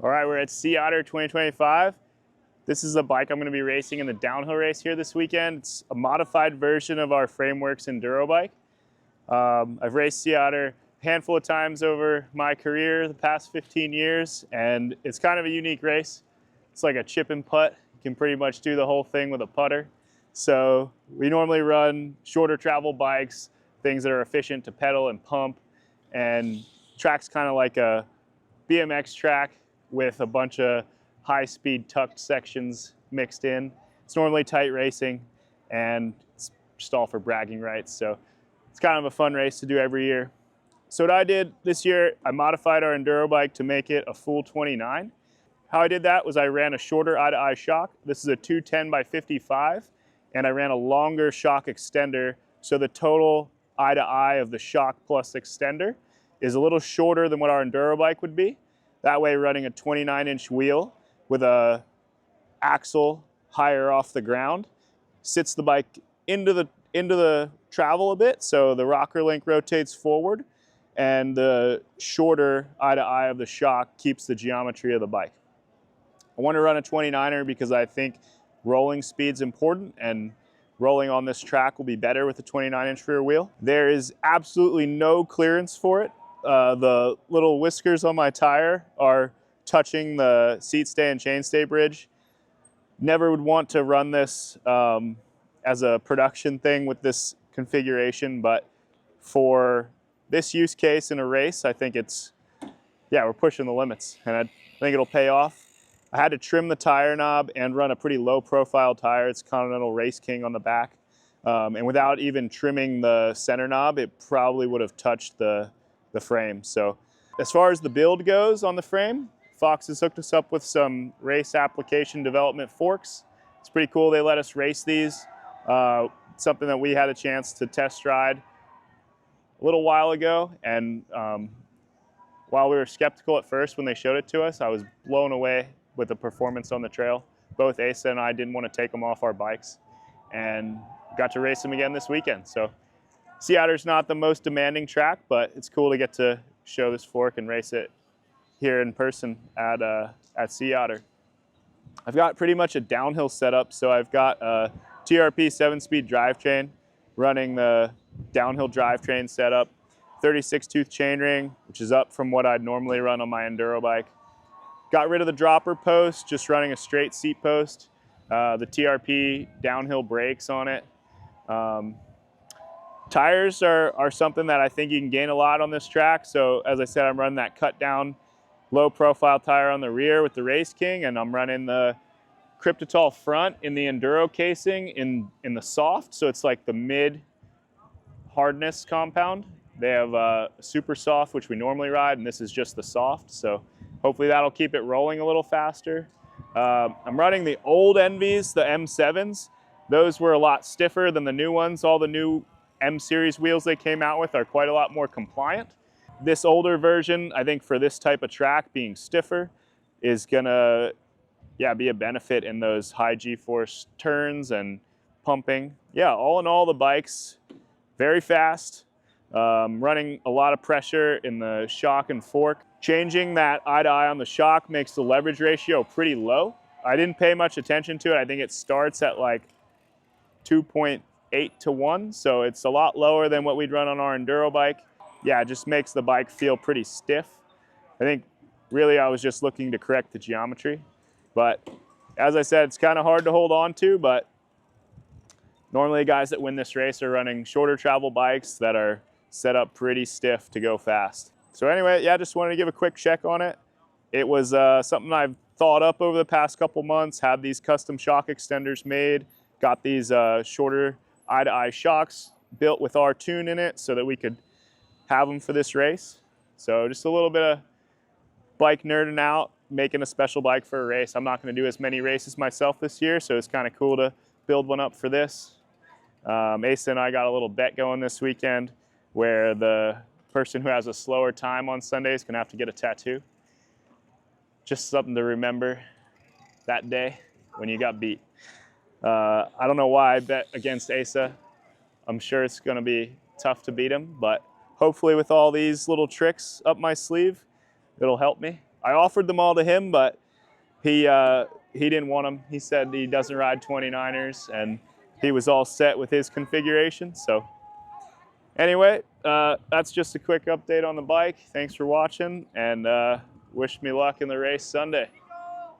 All right, we're at Sea Otter 2025. This is a bike I'm going to be racing in the downhill race here this weekend. It's a modified version of our Frameworks enduro bike. I've raced Sea Otter a handful of times over my career the past 15 years, and it's kind of a unique race. It's like a chip and putt. You can pretty much do the whole thing with a putter. So we normally run shorter travel bikes, things that are efficient to pedal and pump, and track's kind of like a BMX track with a bunch of high-speed tucked sections mixed in. It's normally tight racing, and it's just all for bragging rights. So it's kind of a fun race to do every year. So what I did this year, I modified our enduro bike to make it a full 29. How I did that was I ran a shorter eye-to-eye shock. This is a 210 by 55, and I ran a longer shock extender. So the total eye-to-eye of the shock plus extender is a little shorter than what our enduro bike would be. That way, running a 29-inch wheel with a axle higher off the ground sits the bike into the travel a bit, so the rocker link rotates forward, and the shorter eye-to-eye of the shock keeps the geometry of the bike. I want to run a 29er because I think rolling speed's important, and rolling on this track will be better with a 29-inch rear wheel. There is absolutely no clearance for it. The little whiskers on my tire are touching the seat stay and chainstay bridge. Never would want to run this as a production thing with this configuration, but for this use case in a race, I think we're pushing the limits, and I think it'll pay off. I had to trim the tire knob and run a pretty low profile tire. It's Continental Race King on the back. And without even trimming the center knob, it probably would have touched the frame. So as far as the build goes on the frame, Fox has hooked us up with some race application development forks. It's pretty cool. They let us race these. Something that we had a chance to test ride a little while ago. And while we were skeptical at first when they showed it to us, I was blown away with the performance on the trail. Both Asa and I didn't want to take them off our bikes, and got to race them again this weekend. So Sea Otter's not the most demanding track, but it's cool to get to show this fork and race it here in person at Sea Otter. I've got pretty much a downhill setup, so I've got a TRP 7-speed drivetrain running the downhill drivetrain setup, 36-tooth chainring, which is up from what I'd normally run on my enduro bike. Got rid of the dropper post, just running a straight seat post. The TRP downhill brakes on it. Tires are something that I think you can gain a lot on this track. So as I said, I'm running that cut down low profile tire on the rear with the Race King, and I'm running the Cryptotol front in the enduro casing in the soft. So it's like the mid hardness compound. They have super soft, which we normally ride, and this is just the soft. So hopefully that'll keep it rolling a little faster. I'm running the old Envies, the M7s. Those were a lot stiffer than the new ones. All the new M series wheels they came out with are quite a lot more compliant. This older version, I think for this type of track, being stiffer is gonna be a benefit in those high G-force turns and pumping. Yeah, all in all, the bike's very fast. Running a lot of pressure in the shock and fork. Changing that eye-to-eye on the shock makes the leverage ratio pretty low. I didn't pay much attention to it. I think it starts at like 2.8 to 1, so it's a lot lower than what we'd run on our enduro bike. Yeah, it just makes the bike feel pretty stiff. I think really I was just looking to correct the geometry. But as I said, it's kind of hard to hold on to, but normally guys that win this race are running shorter travel bikes that are set up pretty stiff to go fast. So anyway, yeah, just wanted to give a quick check on it. It was something I've thought up over the past couple months, had these custom shock extenders made, got these shorter eye-to-eye shocks built with our tune in it so that we could have them for this race. So just a little bit of bike nerding out, making a special bike for a race. I'm not going to do as many races myself this year, so it's kind of cool to build one up for this. Asa and I got a little bet going this weekend where the person who has a slower time on Sunday is going to have to get a tattoo. Just something to remember that day when you got beat. I don't know why I bet against Asa. I'm sure it's going to be tough to beat him, but hopefully with all these little tricks up my sleeve, it'll help me. I offered them all to him, but he didn't want them. He said he doesn't ride 29ers, and he was all set with his configuration. So anyway, that's just a quick update on the bike. Thanks for watching, and wish me luck in the race Sunday.